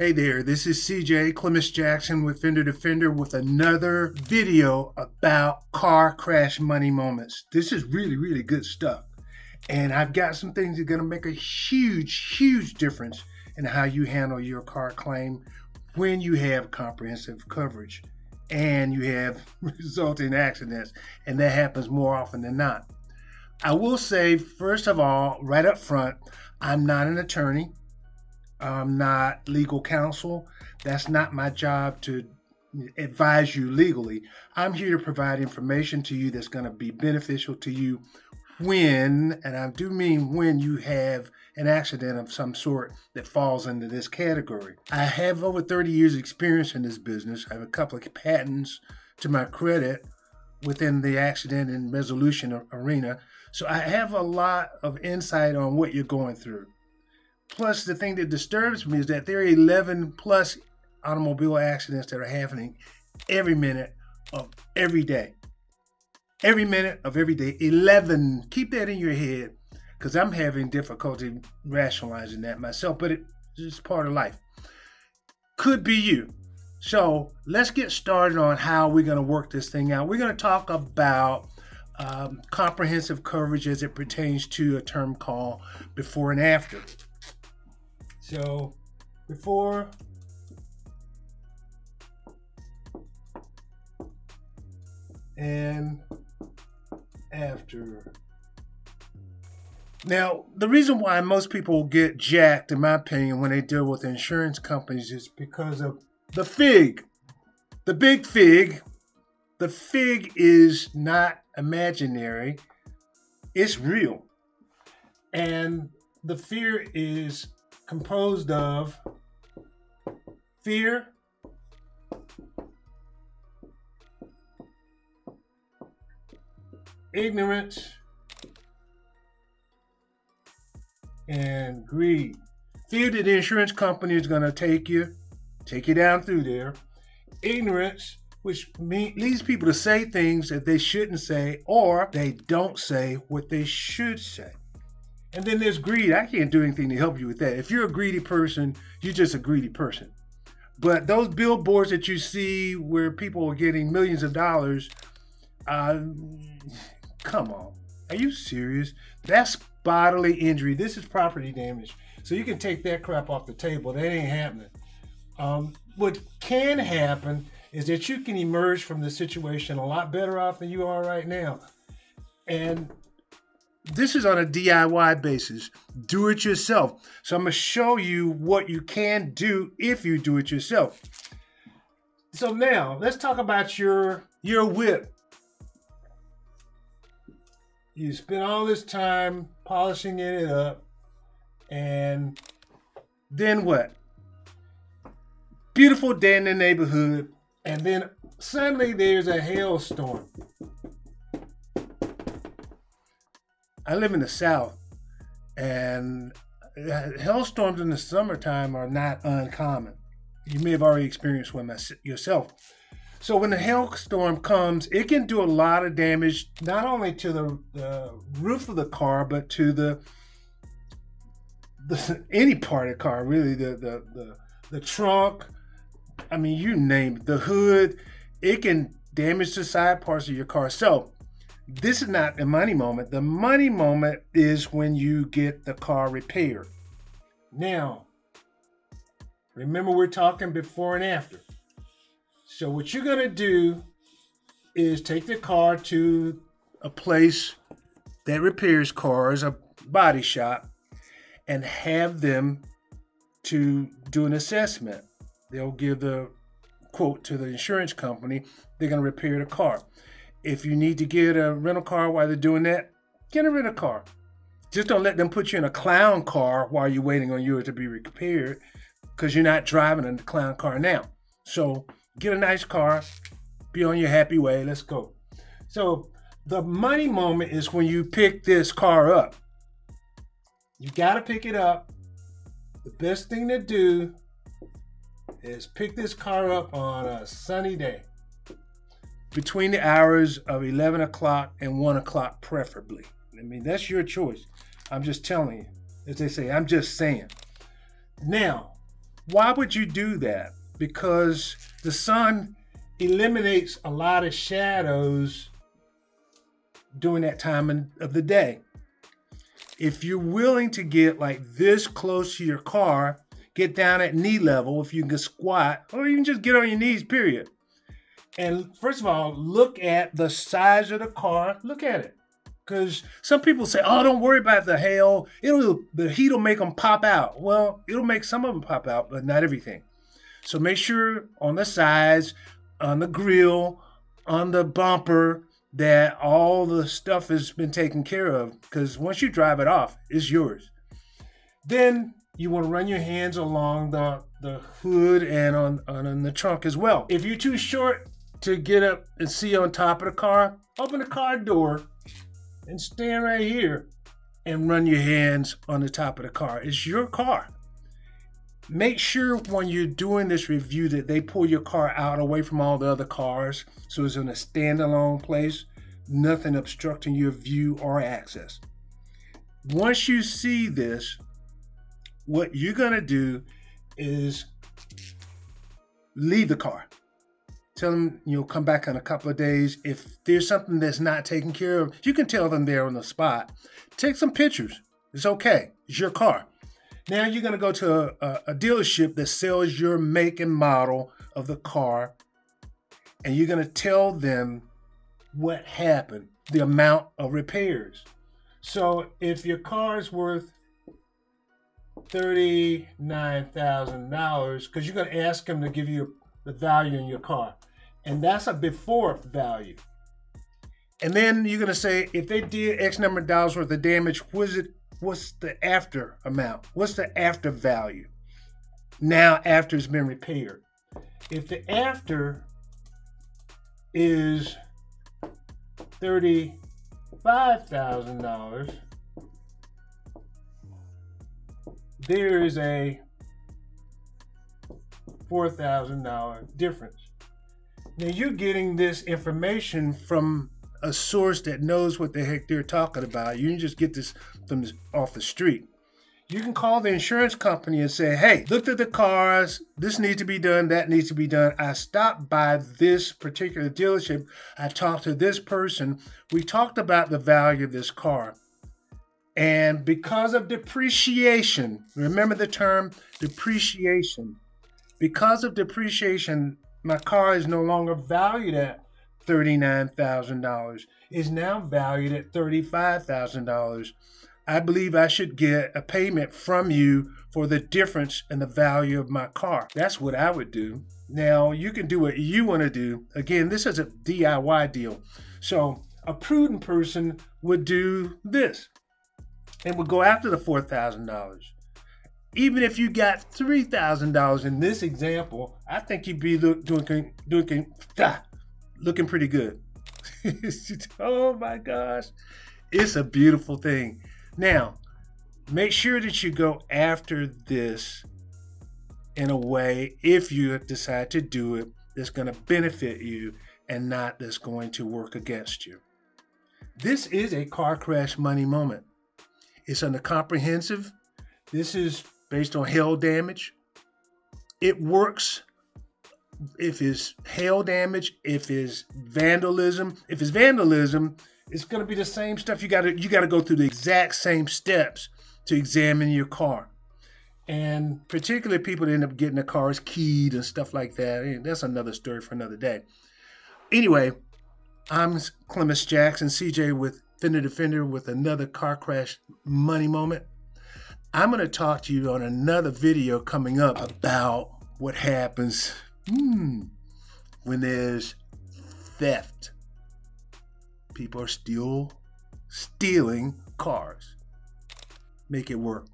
Hey there, this is CJ Clemens Jackson with Fender Defender with another video about car crash money moments. This is really good stuff. And I've got some things that are going to make a huge difference in how you handle your car claim when you have comprehensive coverage and you have resulting accidents. And that happens more often than not. I will say, first of all, right up front, I'm not an attorney. I'm not legal counsel. That's not my job to advise you legally. I'm here to provide information to you that's going to be beneficial to you when, and I do mean when, you have an accident of some sort that falls into this category. I have over 30 years experience in this business. I have a couple of patents to my credit within the accident and resolution arena. So I have a lot of insight on what you're going through. Plus, the thing that disturbs me is that there are 11 plus automobile accidents that are happening every minute of every day. Every minute of every day, 11. Keep that in your head, because I'm having difficulty rationalizing that myself, but it's part of life. Could be you. So let's get started on how we're going to work this thing out. We're going to talk about comprehensive coverage as it pertains to a term called before and after. So, before and after. Now, the reason why most people get jacked, in my opinion, when they deal with insurance companies is because of the FIG. The big FIG. The FIG is not imaginary. It's real. And the fear is composed of fear, ignorance, and greed. Fear that the insurance company is going to take you down through there. Ignorance, which leads people to say things that they shouldn't say, or they don't say what they should say. And then there's greed. I can't do anything to help you with that. If you're a greedy person, you're just a greedy person. But those billboards that you see where people are getting millions of dollars, come on. Are you serious? That's bodily injury. This is property damage. So you can take that crap off the table. That ain't happening. What can happen is that you can emerge from the situation a lot better off than you are right now. And this is on a DIY basis. Do it yourself. So I'm going to show you what you can do if you do it yourself. So now, let's talk about your whip. You spend all this time polishing it up, and then what? Beautiful day in the neighborhood, and then suddenly there's a hailstorm. I live in the South, and hailstorms in the summertime are not uncommon. You may have already experienced one yourself. So when the hailstorm comes, it can do a lot of damage, not only to the roof of the car, but to the any part of the car, really, the trunk. I mean, you name it, the hood. It can damage the side parts of your car. So this is not the money moment. The money moment is when you get the car repaired. Now, remember, we're talking before and after. So what you're going to do is take the car to a place that repairs cars, a body shop, and have them to do an assessment. They'll give the quote to the insurance company. They're going to repair the car. If you need to get a rental car while they're doing that, get a rental car. Just don't let them put you in a clown car while you're waiting on yours to be repaired, because you're not driving in the clown car now. So get a nice car, be on your happy way, let's go. So the money moment is when you pick this car up. You got to pick it up. The best thing to do is pick this car up on a sunny day, between the hours of 11 o'clock and 1 o'clock preferably. I mean, that's your choice. I'm just telling you. As they say, I'm just saying. Now, Why would you do that? Because the sun eliminates a lot of shadows during that time of the day. If you're willing to get like this close to your car, get down at knee level if you can squat, or even just get on your knees, period. And first of all, look at the size of the car. Look at it. Because some people say, oh, don't worry about the hail. The heat will make them pop out. Well, it'll make some of them pop out, but not everything. So make sure on the sides, on the grill, on the bumper, that all the stuff has been taken care of. Because once you drive it off, it's yours. Then you want to run your hands along the hood and on the trunk as well. If you're too short to get up and see on top of the car, open the car door and stand right here and run your hands on the top of the car. It's your car. Make sure when you're doing this review that they pull your car out away from all the other cars so it's in a standalone place, nothing obstructing your view or access. Once you see this, what you're going to do is leave the car. Tell them you'll come back in a couple of days. If there's something that's not taken care of, you can tell them there on the spot. Take some pictures. It's okay. It's your car. Now you're going to go to a dealership that sells your make and model of the car, and you're going to tell them what happened, the amount of repairs. So if your car is worth $39,000, because you're going to ask them to give you the value in your car, and that's a before value. And then you're going to say, if they did X number of dollars worth of damage, what's the after amount? What's the after value? Now after it's been repaired. If the after is $35,000, there is a $4,000 difference. Now you're getting this information from a source that knows what the heck they're talking about. You can just get this from off the street. You can call the insurance company and say, hey, looked at the cars, this needs to be done, that needs to be done. I stopped by this particular dealership. I talked to this person. We talked about the value of this car. And because of depreciation, remember the term depreciation. Because of depreciation, my car is no longer valued at $39,000. It's now valued at $35,000. I believe I should get a payment from you for the difference in the value of my car. That's what I would do. Now, you can do what you want to do. Again, this is a DIY deal. So a prudent person would do this and would go after the $4,000. Even if you got $3,000 in this example, I think you'd be looking pretty good. Oh my gosh. It's a beautiful thing. Now, make sure that you go after this in a way, if you decide to do it, that's going to benefit you and not that's going to work against you. This is a car crash money moment. It's under comprehensive. This is based on hail damage. It works if it's hail damage, if it's vandalism. If it's vandalism, it's going to be the same stuff. You got to go through the exact same steps to examine your car. And particularly people that end up getting their cars keyed and stuff like that. That's another story for another day. Anyway, I'm Clemens Jackson, CJ with Fender Defender with another car crash money moment. I'm going to talk to you on another video coming up about what happens when there's theft. People are still stealing cars. Make it work.